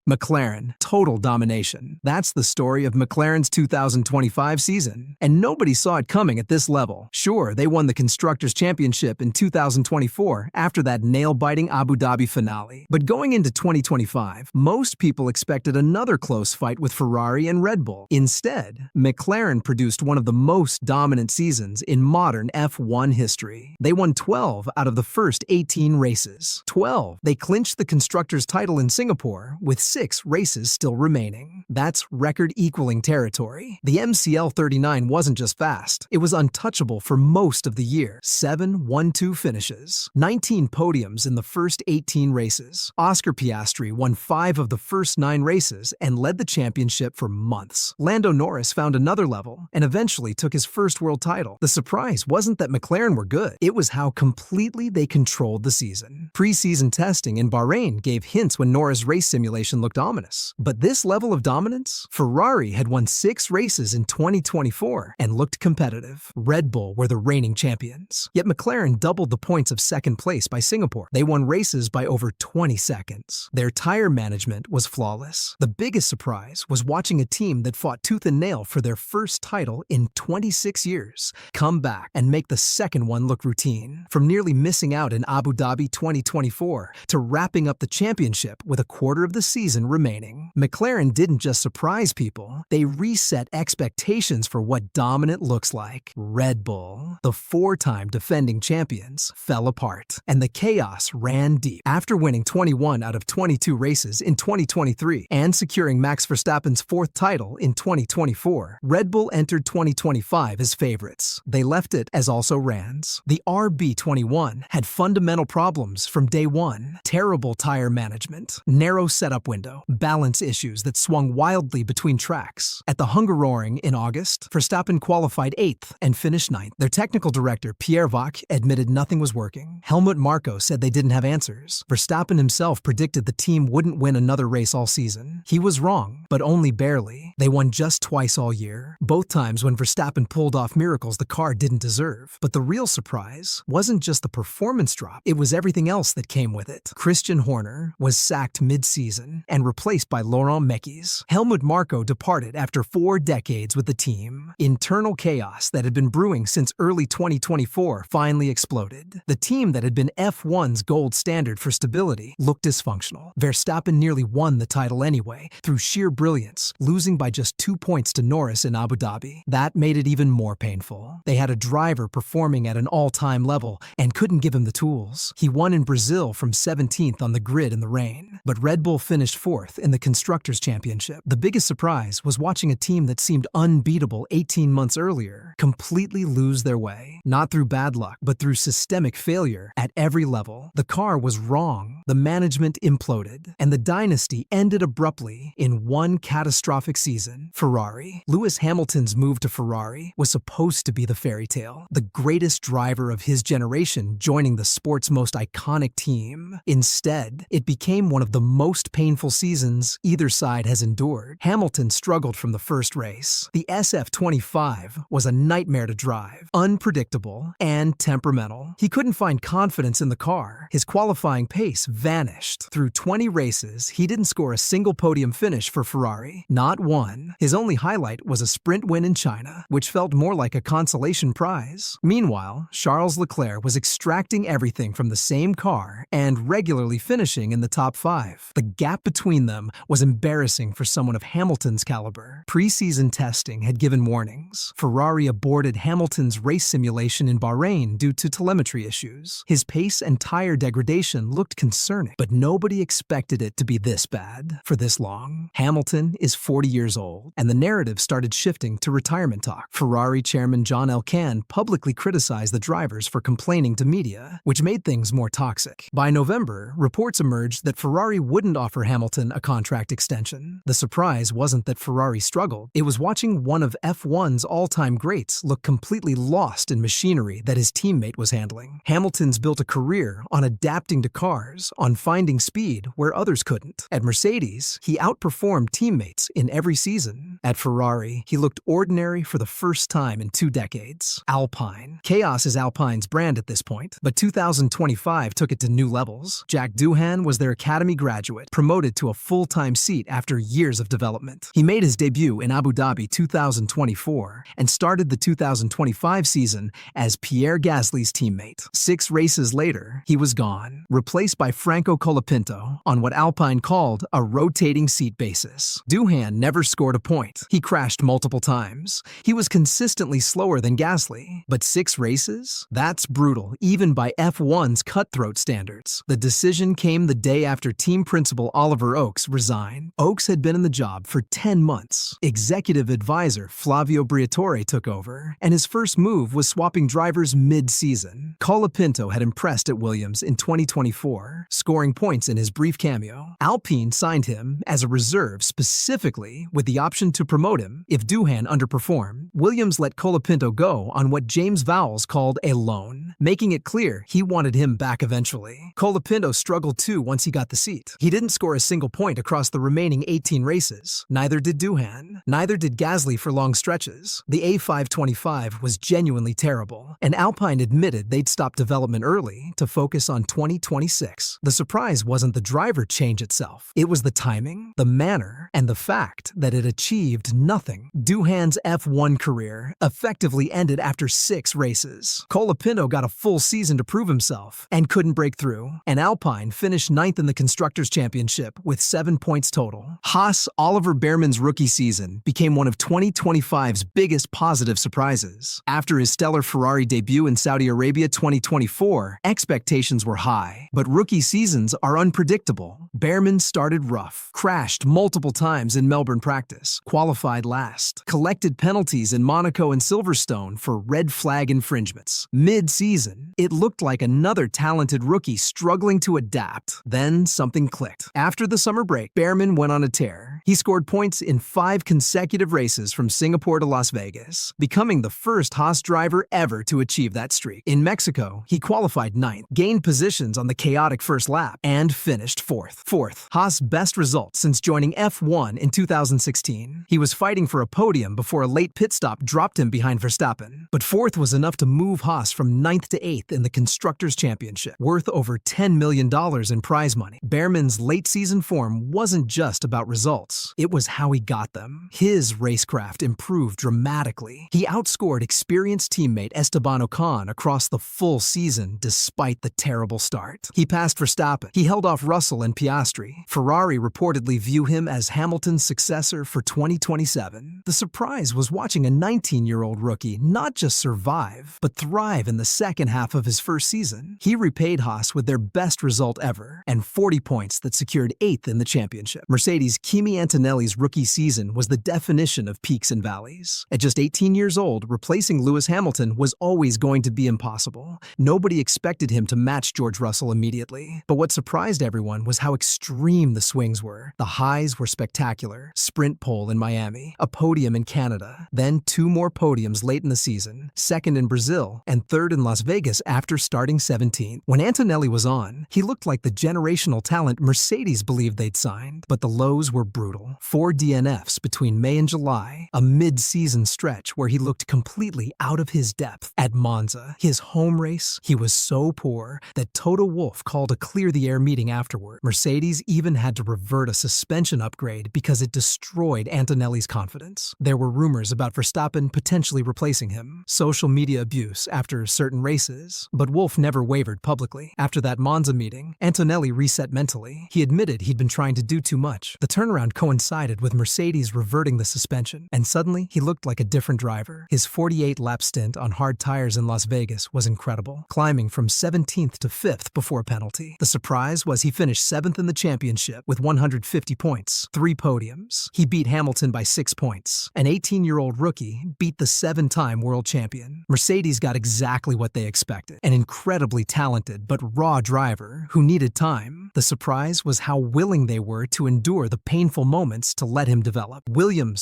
McLaren, total domination. That's the story of McLaren's 2025 season. And nobody saw it coming at this level. Sure, they won the Constructors' Championship in 2024 after that nail-biting Abu Dhabi finale. But going into 2025, most people expected another close fight with Ferrari and Red Bull. Instead, McLaren produced one of the most dominant seasons in modern F1 history. They won 12 out of the first 18 races. 12. They clinched the Constructors' title in Singapore, with 6 races still remaining. That's record-equaling territory. The MCL 39 wasn't just fast, it was untouchable for most of the year. 7 1-2 finishes. 19 podiums in the first 18 races. Oscar Piastri won 5 of the first 9 races and led the championship for months. Lando Norris found another level and eventually took his first world title. The surprise wasn't that McLaren were good, it was how completely they controlled the season. Pre-season testing in Bahrain gave hints when Norris' race simulation looked ominous. But this level of dominance? Ferrari had won 6 races in 2024 and looked competitive. Red Bull were the reigning champions. Yet McLaren doubled the points of second place by Singapore. They won races by over 20 seconds. Their tire management was flawless. The biggest surprise was watching a team that fought tooth and nail for their first title in 26 years come back and make the second one look routine. From nearly missing out in Abu Dhabi 2024 to wrapping up the championship with a quarter of the season remaining, McLaren didn't just surprise people, they reset expectations for what dominant looks like. Red Bull, the 4-time defending champions, fell apart, and the chaos ran deep. After winning 21 out of 22 races in 2023 and securing Max Verstappen's 4th title in 2024, Red Bull entered 2025 as favorites. They left it as also rans. The RB21 had fundamental problems from day one. Terrible tire management, narrow setup window, balance issues that swung wildly between tracks. At the Hungaroring in August, Verstappen qualified 8th and finished 9th. Their technical director, Pierre Vac, admitted nothing was working. Helmut Marko said they didn't have answers. Verstappen himself predicted the team wouldn't win another race all season. He was wrong, but only barely. They won just twice all year, both times when Verstappen pulled off miracles the car didn't deserve. But the real surprise wasn't just the performance drop, it was everything else that came with it. Christian Horner was sacked mid-season and replaced by Laurent Mekies. Helmut Marko departed after 4 decades with the team. Internal chaos that had been brewing since early 2024 finally exploded. The team that had been F1's gold standard for stability looked dysfunctional. Verstappen nearly won the title anyway, through sheer brilliance, losing by just 2 points to Norris in Abu Dhabi. That made it even more painful. They had a driver performing at an all-time level and couldn't give him the tools. He won in Brazil from 17th on the grid in the rain, but Red Bull finished 4th in the Constructors' Championship. The biggest surprise was watching a team that seemed unbeatable 18 months earlier completely lose their way. Not through bad luck, but through systemic failure at every level. The car was wrong, the management imploded, and the dynasty ended abruptly in one catastrophic season. Ferrari. Lewis Hamilton's move to Ferrari was supposed to be the fairy tale, the greatest driver of his generation joining the sport's most iconic team. Instead, it became one of the most painful seasons either side has endured. Hamilton struggled from the first race. The SF25 was a nightmare to drive, unpredictable and temperamental. He couldn't find confidence in the car. His qualifying pace vanished. Through 20 races, he didn't score a single podium finish for Ferrari. Not one. His only highlight was a sprint win in China, which felt more like a consolation prize. Meanwhile, Charles Leclerc was extracting everything from the same car and regularly finishing in the top 5. The gap between them was embarrassing for someone of Hamilton's caliber. Pre-season testing had given warnings. Ferrari aborted Hamilton's race simulation in Bahrain due to telemetry issues. His pace and tire degradation looked concerning, but nobody expected it to be this bad for this long. Hamilton is 40 years old, and the narrative started shifting to retirement talk. Ferrari chairman John Elkann publicly criticized the drivers for complaining to media, which made things more toxic. By November, reports emerged that Ferrari wouldn't offer Hamilton a contract extension. The surprise wasn't that Ferrari struggled, it was watching one of F1's all-time greats look completely lost in machinery that his teammate was handling. Hamilton's built a career on adapting to cars, on finding speed where others couldn't. At Mercedes, he outperformed teammates in every season. At Ferrari, he looked ordinary for the first time in 2 decades. Alpine. Chaos is Alpine's brand at this point, but 2025 took it to new levels. Jack Doohan was their academy graduate, promoted to a full-time seat after years of development. He made his debut in Abu Dhabi 2024 and started the 2025 season as Pierre Gasly's teammate. 6 races later, he was gone, replaced by Franco Colapinto on what Alpine called a rotating seat basis. Doohan never scored a point. He crashed multiple times. He was consistently slower than Gasly, but 6 races? That's brutal, even by F1's cutthroat standards. The decision came the day after team principal Oliver Oakes resigned. Oakes had been in the job for 10 months. Executive advisor Flavio Briatore took over, and his first move was swapping drivers mid-season. Colapinto had impressed at Williams in 2024, scoring points in his brief cameo. Alpine signed him as a reserve specifically with the option to promote him if Doohan underperformed. Williams let Colapinto go on what James Vowles called a loan, making it clear he wanted him back eventually. Colapinto struggled too once he got the seat. He didn't score a single point across the remaining 18 races. Neither did Doohan. Neither did Gasly for long stretches. The A525 was genuinely terrible, and Alpine admitted they'd stop development early to focus on 2026. The surprise wasn't the driver change itself. It was the timing, the manner, and the fact that it achieved nothing. Doohan's F1 career effectively ended after 6 races. Colapinto got a full season to prove himself and couldn't break through, and Alpine finished 9th in the Constructors' Championship with 7 points total. Haas Oliver Bearman's rookie season became one of 2025's biggest positive surprises. After his stellar Ferrari debut in Saudi Arabia 2024, expectations were high, but rookie seasons are unpredictable. Bearman started rough, crashed multiple times in Melbourne practice, qualified last, collected penalties in Monaco and Silverstone for red flag infringements. Mid-season, it looked like another talented rookie struggling to adapt. Then something clicked. After the summer break, Bearman went on a tear. He scored points in 5 consecutive races from Singapore to Las Vegas, becoming the first Haas driver ever to achieve that streak. In Mexico, he qualified 9th, gained positions on the chaotic first lap, and finished 4th. Haas' best result since joining F1 in 2016. He was fighting for a podium before a late pit stop dropped him behind Verstappen, but 4th was enough to move Haas from 9th to 8th in the Constructors' Championship, worth over $10 million in prize money. Bearman's late-season form wasn't just about results. It was how he got them. His racecraft improved dramatically. He outscored experienced teammate Esteban Ocon across the full season despite the terrible start. He passed Verstappen. He held off Russell and Piastri. Ferrari reportedly view him as Hamilton's successor for 2027. The surprise was watching a 19-year-old rookie not just survive, but thrive in the second half of his first season. He repaid Haas with their best result ever, and 40 points that secured 8th in the championship. Mercedes' Kimi Antonelli's rookie season was the definition of peaks and valleys. At just 18 years old, replacing Lewis Hamilton was always going to be impossible. Nobody expected him to match George Russell immediately. But what surprised everyone was how extreme the swings were. The highs were spectacular. Sprint pole in Miami, a podium in Canada, then 2 more podiums late in the season, 2nd in Brazil, and 3rd in Las Vegas after starting 17th. When Antonelli was on, he looked like the generational talent Mercedes believed they'd signed, but the lows were brutal. 4 DNFs between May and July, a mid-season stretch where he looked completely out of his depth. At Monza, his home race, he was so poor that Toto Wolff called a clear-the-air meeting afterward. Mercedes even had to revert a suspension upgrade because it destroyed Antonelli's confidence. There were rumors about Verstappen potentially replacing him, social media abuse after certain races, but Wolff never wavered publicly. After that Monza meeting, Antonelli reset mentally. He admitted he'd been trying to do too much. The turnaround coincided with Mercedes reverting the suspension, and suddenly he looked like a different driver. His 48-lap stint on hard tires in Las Vegas was incredible, climbing from 17th to 5th before a penalty. The surprise was he finished 7th in the championship with 150 points, 3 podiums. He beat Hamilton by 6 points. An 18-year-old rookie beat the 7-time world champion. Mercedes got exactly what they expected, an incredibly talented but raw driver who needed time. The surprise was how willing they were to endure the painful moments to let him develop.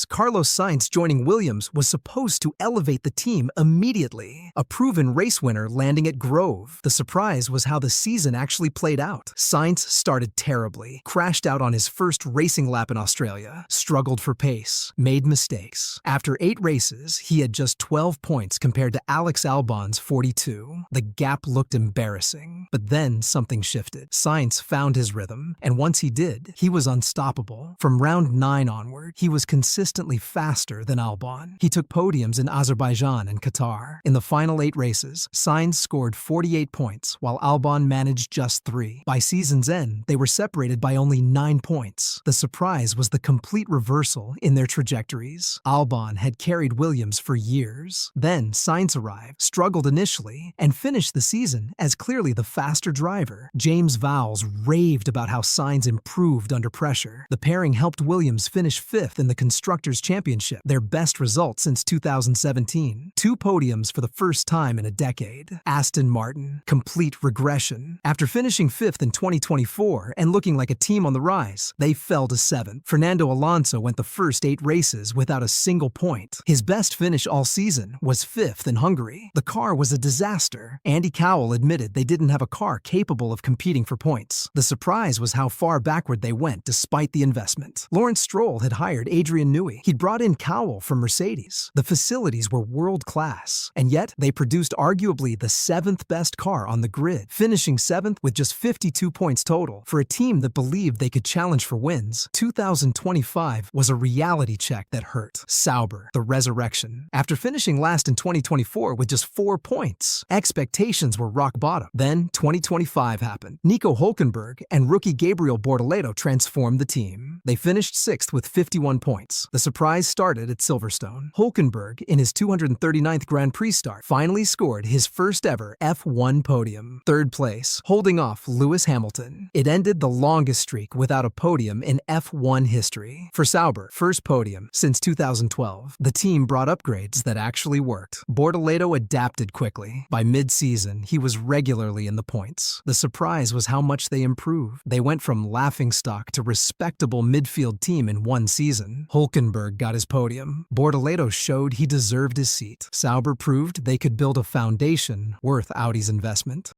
Carlos Sainz joining Williams was supposed to elevate the team immediately. A proven race winner landing at Grove. The surprise was how the season actually played out. Sainz started terribly, crashed out on his first racing lap in Australia, struggled for pace, made mistakes. After 8 races, he had just 12 points compared to Alex Albon's 42. The gap looked embarrassing. But then something shifted. Sainz found his rhythm, and once he did, he was unstoppable. From round 9 onward, he was consistently faster than Albon. He took podiums in Azerbaijan and Qatar. In the final 8 races, Sainz scored 48 points, while Albon managed just 3. By season's end, they were separated by only 9 points. The surprise was the complete reversal in their trajectories. Albon had carried Williams for years. Then Sainz arrived, struggled initially, and finished the season as clearly the faster driver. James Vowles raved about how Sainz improved under pressure. The pairing helped Williams finish 5th in the Constructors' Championship, their best result since 2017. 2 podiums for the first time in a decade. Aston Martin, complete regression. After finishing 5th in 2024 and looking like a team on the rise, they fell to 7th. Fernando Alonso went the first 8 races without a single point. His best finish all season was 5th in Hungary. The car was a disaster. Andy Cowell admitted they didn't have a car capable of competing for points. The surprise was how far backward they went despite the investment. Lawrence Stroll had hired Adrian Newey. He'd brought in Cowell from Mercedes. The facilities were world-class, and yet they produced arguably the 7th best car on the grid, finishing 7th with just 52 points total. For a team that believed they could challenge for wins, 2025 was a reality check that hurt. Sauber, the resurrection. After finishing last in 2024 with just 4 points, expectations were rock bottom. Then 2025 happened. Nico Hülkenberg and rookie Gabriel Bortoleto transformed the team. They finished 6th with 51 points. The surprise started at Silverstone. Hülkenberg, in his 239th Grand Prix start, finally scored his first ever F1 podium. 3rd place, holding off Lewis Hamilton. It ended the longest streak without a podium in F1 history. For Sauber, first podium since 2012. The team brought upgrades that actually worked. Bortoleto adapted quickly. By mid-season, he was regularly in the points. The surprise was how much they improved. They went from laughingstock to respectable midfield team in 1 season. Hülkenberg got his podium. Bortoleto showed he deserved his seat. Sauber proved they could build a foundation worth Audi's investment.